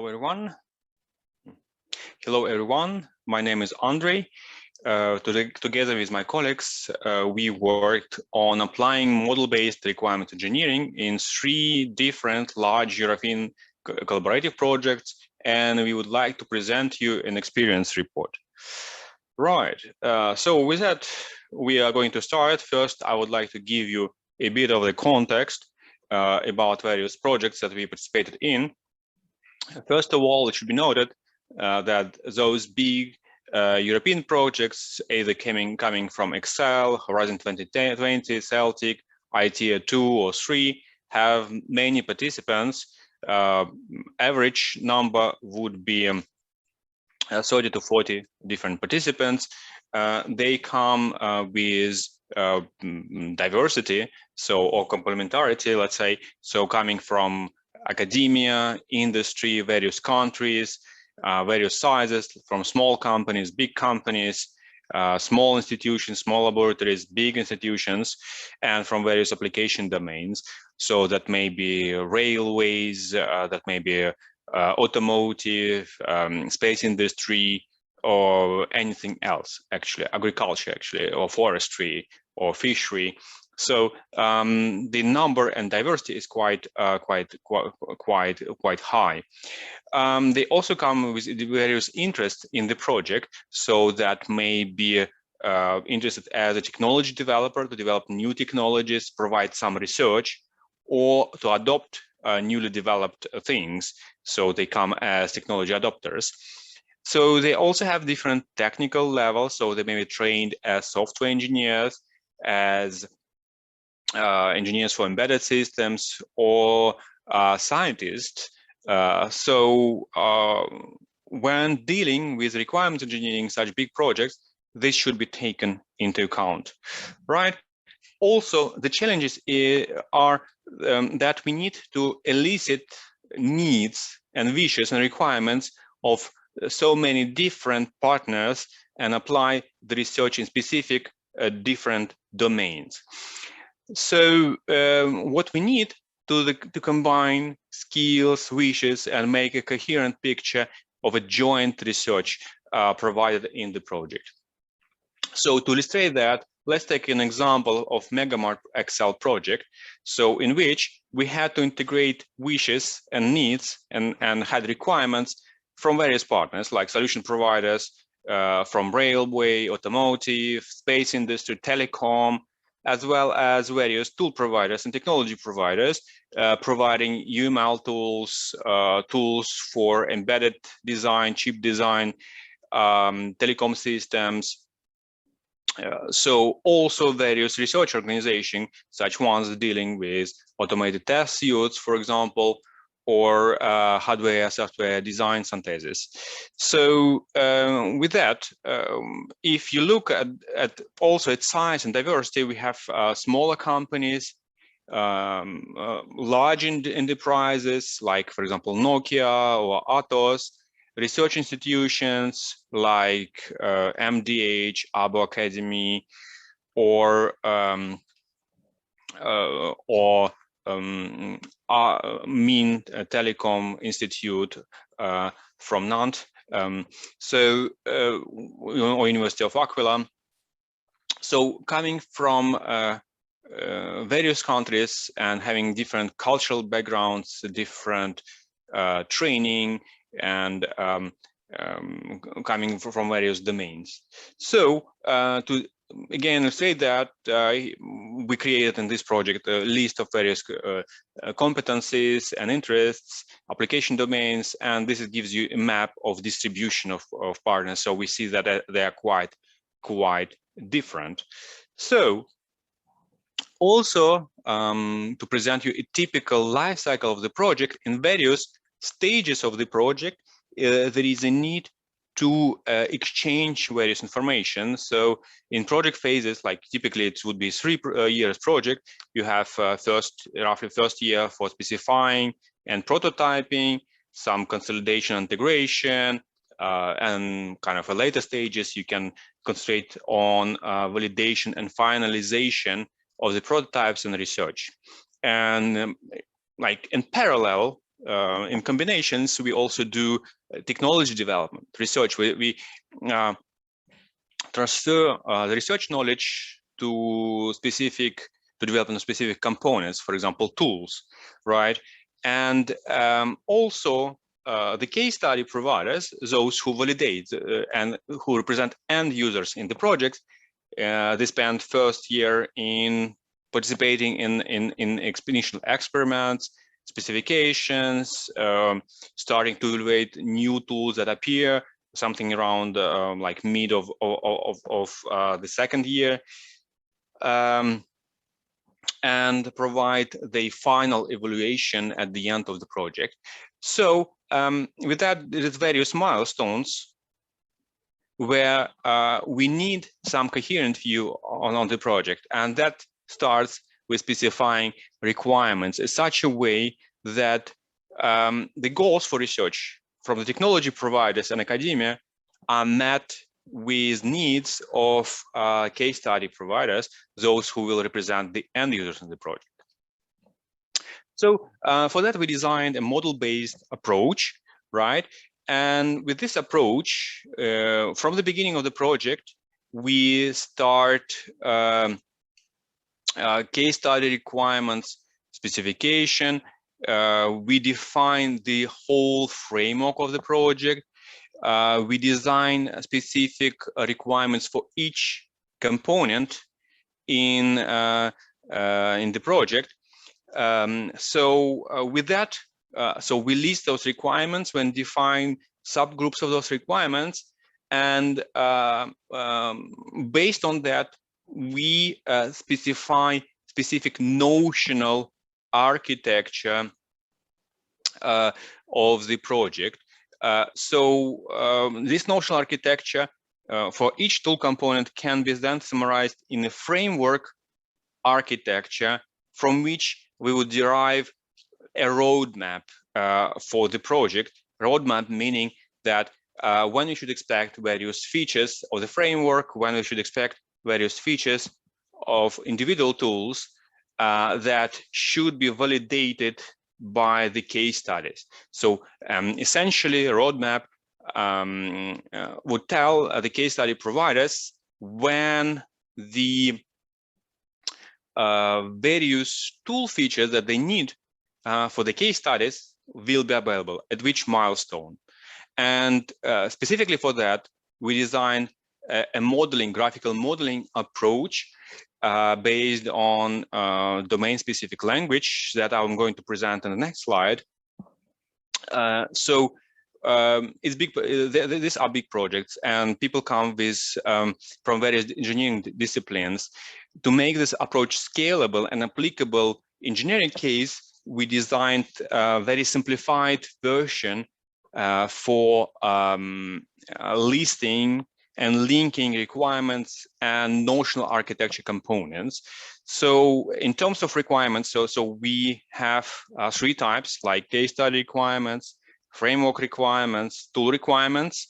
Everyone. Hello, everyone. My name is Andre. Together with my colleagues, we worked on applying model-based requirement engineering in 3 different large European collaborative projects, and we would like to present you an experience report. Right. So with that, we are going to start. First, I would like to give you a bit of the context about various projects that we participated in. First of all, it should be noted that those big European projects, either coming from Excel, Horizon 2020, Celtic, ITER 2 or 3, have many participants. Average number would be 30 to 40 different participants. They come with diversity, or complementarity, let's say, so coming from academia, industry, various countries, various sizes, from small companies, big companies, small institutions, small laboratories, big institutions, and from various application domains. So that may be railways, that may be automotive, space industry, or anything else, actually, agriculture, actually, or forestry, or fishery. So the number and diversity is quite high. They also come with various interests in the project, so that may be interested as a technology developer to develop new technologies, provide some research, or to adopt newly developed things. So they come as technology adopters. So they also have different technical levels. So they may be trained as software engineers, as engineers for embedded systems, or scientists. When dealing with requirements engineering such big projects, this should be taken into account, right? Also, the challenges are that we need to elicit needs and wishes and requirements of so many different partners and apply the research in specific different domains. So what we need to combine skills, wishes, and make a coherent picture of a joint research provided in the project. So to illustrate that, let's take an example of Megamart Excel project, so in which we had to integrate wishes and needs and had requirements from various partners like solution providers from railway, automotive, space industry, telecom, as well as various tool providers and technology providers providing UML tools, tools for embedded design, chip design, telecom systems. So also various research organizations, such ones dealing with automated test suites, for example, or hardware, software design synthesis. So with that, if you look at also at size and diversity, we have smaller companies, large enterprises, like, for example, Nokia or Atos, research institutions like MDH, Abo Academy, or Min Telecom Institute from Nantes, or University of Aquila. So coming from various countries and having different cultural backgrounds, different training, and coming from various domains. So to again say that we created in this project a list of various competencies and interests, application domains, and this gives you a map of distribution of partners. So we see that they are quite different. So also to present you a typical life cycle of the project, in various stages of the project, there is a need to exchange various information. So in project phases, like typically it would be 3 years project, you have roughly first year for specifying and prototyping, some consolidation integration, and kind of a later stages, you can concentrate on validation and finalization of the prototypes and research. And like in parallel, in combinations, we also do technology development, research. We transfer the research knowledge to development of specific components, for example, tools, right? And also the case study providers, those who validate and who represent end users in the project, they spend first year in participating in initial experiments, specifications, starting to evaluate new tools that appear, something around like mid of the second year, and provide the final evaluation at the end of the project. So with that, there is various milestones where we need some coherent view on the project, and that starts with specifying requirements in such a way that the goals for research from the technology providers and academia are met with needs of case study providers, those who will represent the end users in the project. So for that, we designed a model-based approach, right? And with this approach, from the beginning of the project, we start case study requirements specification. We define the whole framework of the project. We design specific requirements for each component in the project. With that, so we list those requirements, when define subgroups of those requirements, and based on that, we specify specific notional architecture of the project. This notional architecture for each tool component can be then summarized in a framework architecture from which we would derive a roadmap for the project. Roadmap meaning that when you should expect various features of the framework, when we should expect various features of individual tools that should be validated by the case studies. So essentially, a roadmap would tell the case study providers when the various tool features that they need for the case studies will be available at which milestone. And specifically for that, we designed a modeling, graphical modeling approach based on domain-specific language that I'm going to present in the next slide. It's big. These are big projects, and people come with from various engineering disciplines. To make this approach scalable and applicable engineering case, we designed a very simplified version for listing and linking requirements and notional architecture components. So in terms of requirements, so we have three types, like case study requirements, framework requirements, tool requirements.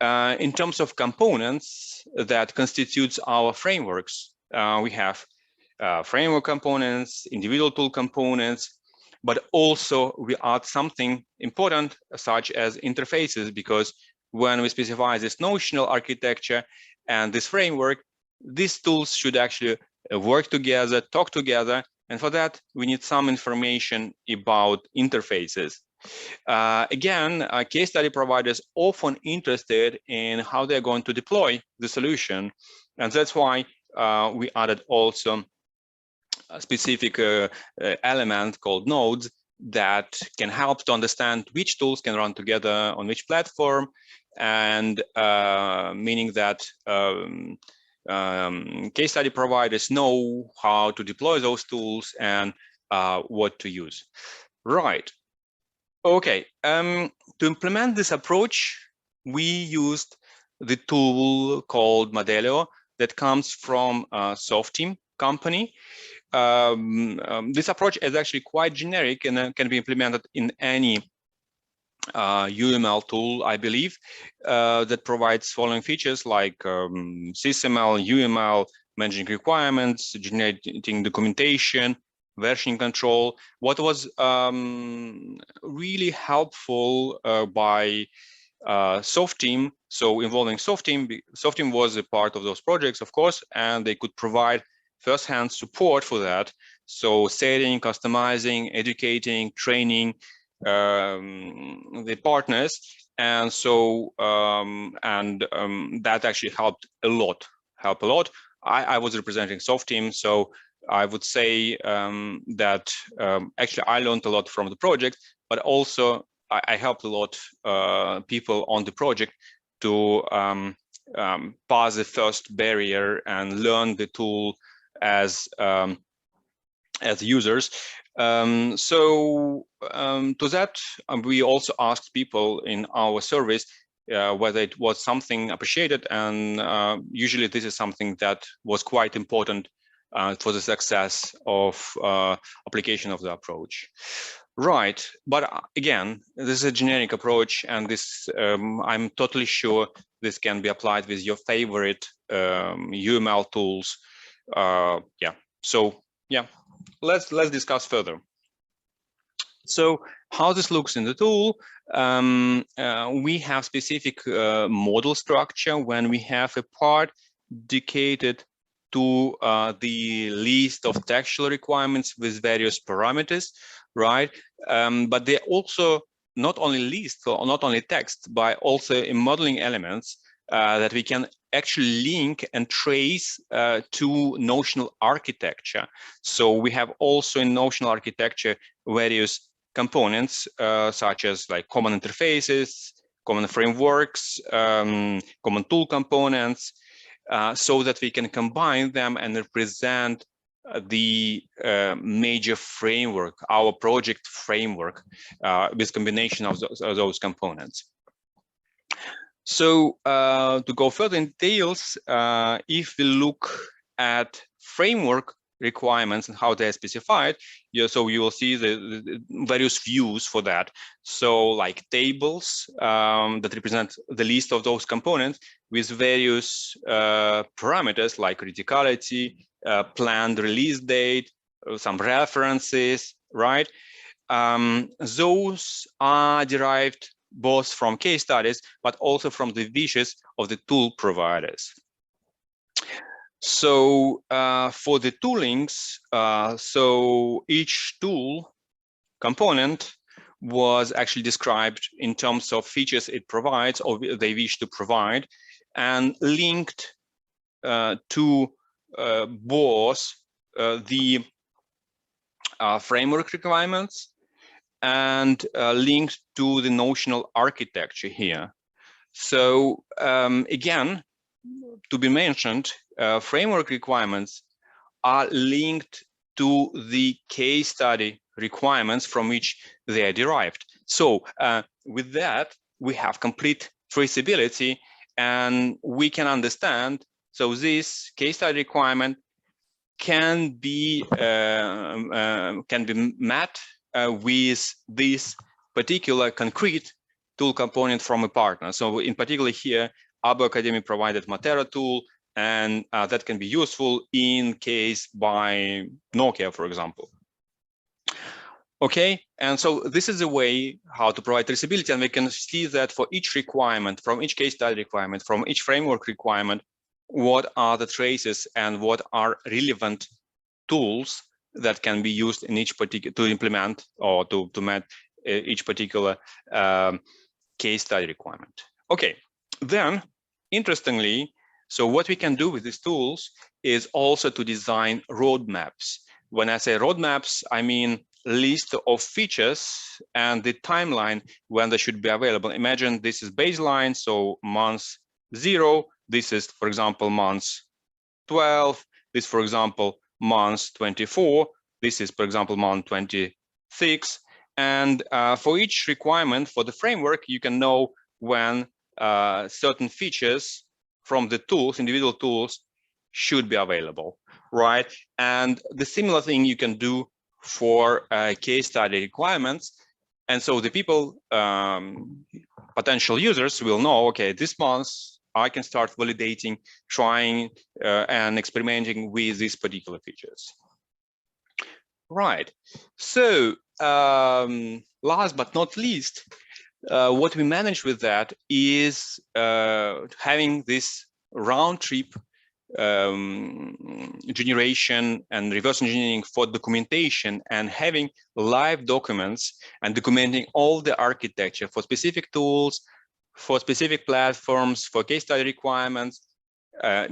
In terms of components that constitutes our frameworks, we have framework components, individual tool components, but also we add something important such as interfaces, because when we specify this notional architecture and this framework, these tools should actually work together, talk together, and for that we need some information about interfaces. Again, case study providers often interested in how they're going to deploy the solution, and that's why we added also a specific element called nodes that can help to understand which tools can run together on which platform, and meaning that case study providers know how to deploy those tools and what to use. Right. Okay. To implement this approach, we used the tool called Modelio that comes from Softeam company. This approach is actually quite generic and can be implemented in any UML tool, I believe, that provides following features like SysML, UML, managing requirements, generating documentation, version control. What was really helpful by SoftTeam, so involving SoftTeam was a part of those projects, of course, and they could provide first-hand support for that. So setting, customizing, educating, training the partners, and so that actually helped a lot. I was representing SoftTeam, so I would say that actually I learned a lot from the project, but also I helped a lot people on the project to pass the first barrier and learn the tool as users. To that, we also asked people in our service whether it was something appreciated, and usually this is something that was quite important for the success of application of the approach. Right, but again, this is a generic approach, and this I'm totally sure this can be applied with your favorite UML tools. Yeah, so yeah, let's discuss further. So how this looks in the tool, we have specific model structure when we have a part dedicated to the list of textual requirements with various parameters, right? But they also not only list or not only text, but also in modeling elements that we can actually link and trace to notional architecture. So we have also in notional architecture various components such as like common interfaces, common frameworks, common tool components, so that we can combine them and represent the major framework, our project framework, with combination of those components. So to go further in details, if we look at framework requirements and how they are specified, so you will see the various views for that. So like tables that represent the list of those components with various parameters like criticality, planned release date, some references, right? Those are derived both from case studies, but also from the wishes of the tool providers. So for the toolings, so each tool component was actually described in terms of features it provides or they wish to provide, and linked to both the framework requirements and linked to the notional architecture here. So again, to be mentioned, framework requirements are linked to the case study requirements from which they are derived. So with that, we have complete traceability, and we can understand, so this case study requirement can be met with this particular concrete tool component from a partner. So in particular here, Abo Academy provided Matera tool, and that can be useful in case by Nokia, for example. Okay, and so this is a way how to provide traceability, and we can see that for each requirement, from each case study requirement, from each framework requirement, what are the traces and what are relevant tools that can be used in each particular to implement or to met each particular case study requirement. Okay, then interestingly, so what we can do with these tools is also to design roadmaps. When I say roadmaps, I mean list of features and the timeline when they should be available. Imagine this is baseline, so month 0. This is, for example, month 12. This, for example, month 24. This is, for example, month 26. And for each requirement for the framework, you can know when certain features from the tools, individual tools, should be available, right? And the similar thing you can do for case study requirements. And so the people, potential users will know, okay, this month I can start validating, trying and experimenting with these particular features. Right. So last but not least, what we managed with that is having this round trip generation and reverse engineering for documentation, and having live documents and documenting all the architecture for specific tools, for specific platforms, for case study requirements,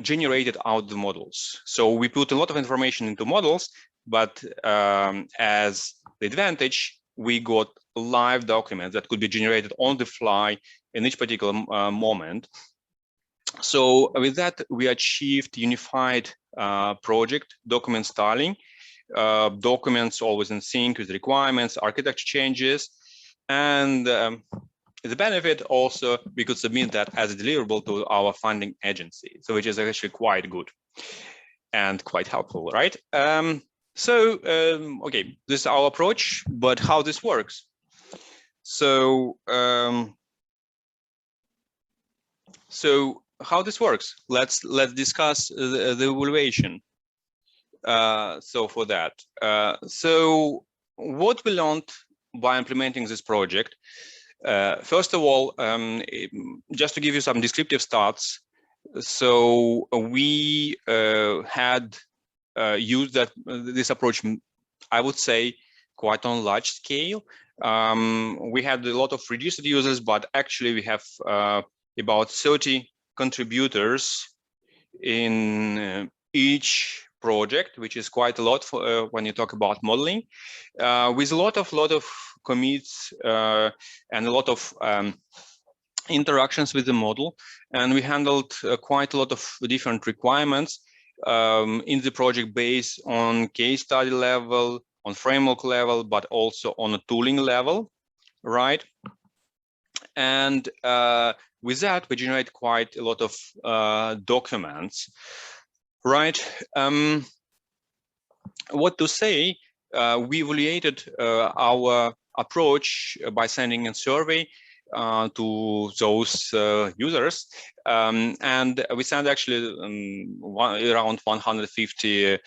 generated out the models. So we put a lot of information into models, but as the advantage, we got live documents that could be generated on the fly in each particular moment. So with that, we achieved unified project document styling, documents always in sync with requirements, architecture changes, and the benefit also, we could submit that as a deliverable to our funding agency, so which is actually quite good and quite helpful, right? Okay, this is our approach, but how this works? So how this works? Let's discuss the evaluation. So for that, so what we learned by implementing this project, first of all, just to give you some descriptive stats, so we had used this approach, I would say, quite on large scale. We had a lot of registered users, but actually we have about 30 contributors in each project, which is quite a lot for when you talk about modeling, with a lot of commits and a lot of interactions with the model. And we handled quite a lot of different requirements in the project based on case study level, on framework level, but also on a tooling level, right? And with that, we generate quite a lot of documents, right? What to say, we evaluated our approach by sending a survey to those users, and we sent actually around 150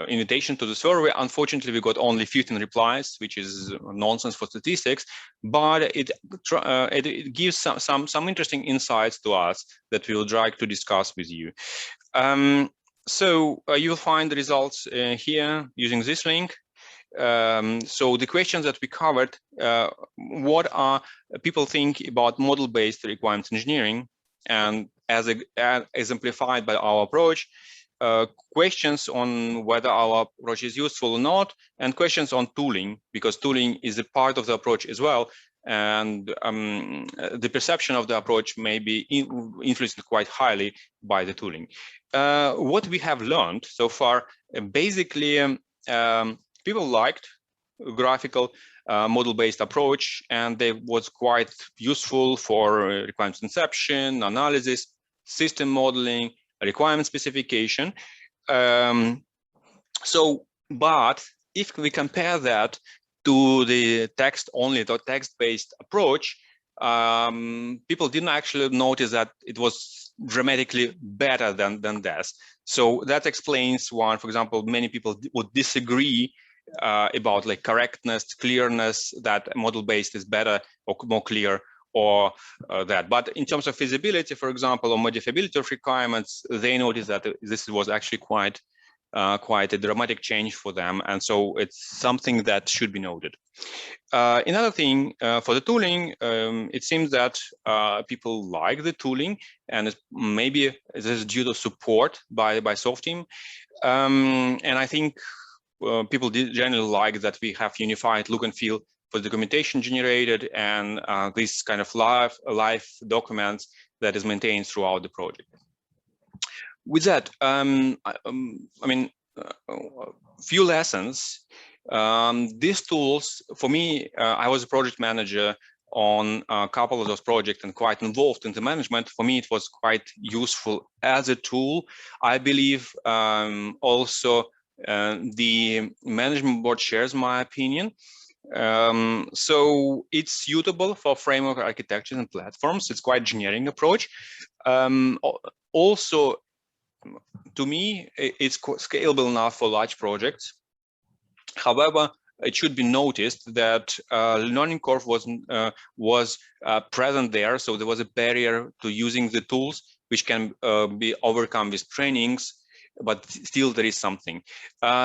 invitation to the survey. Unfortunately, we got only 15 replies, which is nonsense for statistics, but it gives some interesting insights to us that we would like to discuss with you. So you'll find the results here using this link. So the questions that we covered, what are people think about model-based requirements engineering, and as exemplified by our approach, questions on whether our approach is useful or not, and questions on tooling, because tooling is a part of the approach as well, and the perception of the approach may be influenced quite highly by the tooling. What we have learned so far, basically, people liked graphical model-based approach, and they was quite useful for requirements inception, analysis, system modeling, requirement specification. But if we compare that to the text-only or text-based approach, people didn't actually notice that it was dramatically better than this. So that explains why, for example, many people would disagree about like correctness, clearness, that model-based is better or more clear, or that. But in terms of feasibility, for example, or modifiability of requirements, they noticed that this was actually quite a dramatic change for them, and so it's something that should be noted. Another thing for the tooling, it seems that people like the tooling, and maybe this is due to support by Softeam, and I think people generally like that we have unified look and feel for the documentation generated, and this kind of live documents that is maintained throughout the project. With that, I mean, few lessons. These tools, for me, I was a project manager on a couple of those projects and quite involved in the management. For me, it was quite useful as a tool. I believe also the management board shares my opinion. So it's suitable for framework architectures and platforms. It's quite generic approach. Also, to me, it's scalable enough for large projects. However, it should be noticed that learning curve was present there, so there was a barrier to using the tools, which can be overcome with trainings, but still there is something.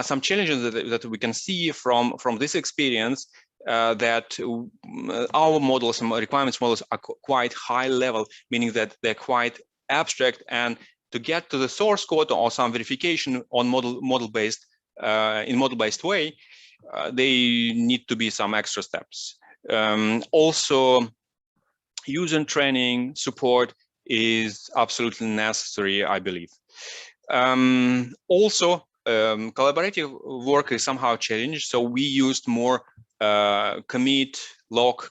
Some challenges that we can see from this experience, that our models and requirements models are quite high level, meaning that they're quite abstract, and to get to the source code or some verification on model-based in model-based way, they need to be some extra steps. Also, user training support is absolutely necessary, I believe. Also, collaborative work is somehow challenged, so we used more commit, log,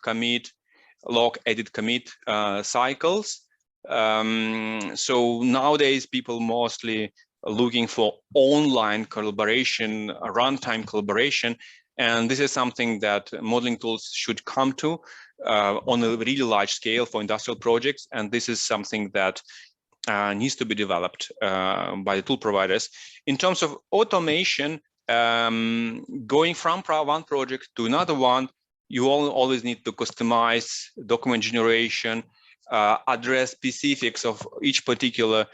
edit, commit cycles. So nowadays, people mostly are looking for online collaboration, runtime collaboration, and this is something that modeling tools should come to on a really large scale for industrial projects, and this is something that needs to be developed by the tool providers. In terms of automation, going from one project to another one, you always need to customize document generation, address specifics of each particular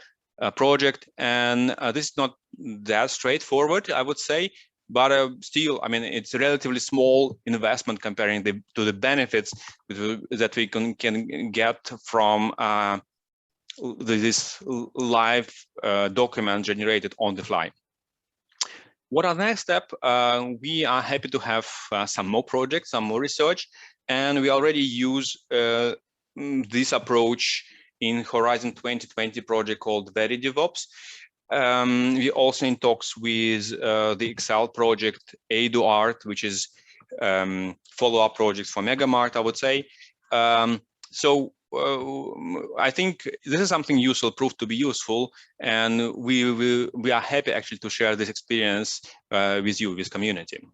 project, and this is not that straightforward, I would say, but still, I mean, it's a relatively small investment comparing to the benefits that we can get from this live document generated on the fly. What are the next step? We are happy to have some more projects, some more research, and we already use this approach in Horizon 2020 project called Very DevOps. We also in talks with the Excel project AdoArt, which is follow-up projects for Megamart, I would say. So I think this is something useful, proved to be useful, and we are happy actually to share this experience with you, with community.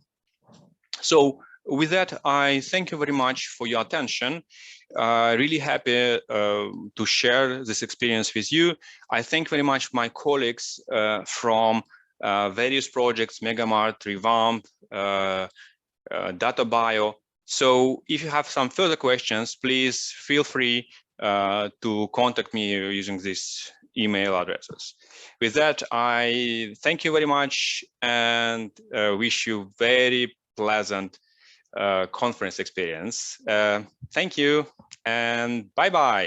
So with that, I thank you very much for your attention. Really happy to share this experience with you. I thank very much my colleagues from various projects, Megamart, Revamp, DataBio. So if you have some further questions, please feel free to contact me using these email addresses. With that, I thank you very much and wish you very pleasant conference experience. Thank you and bye-bye.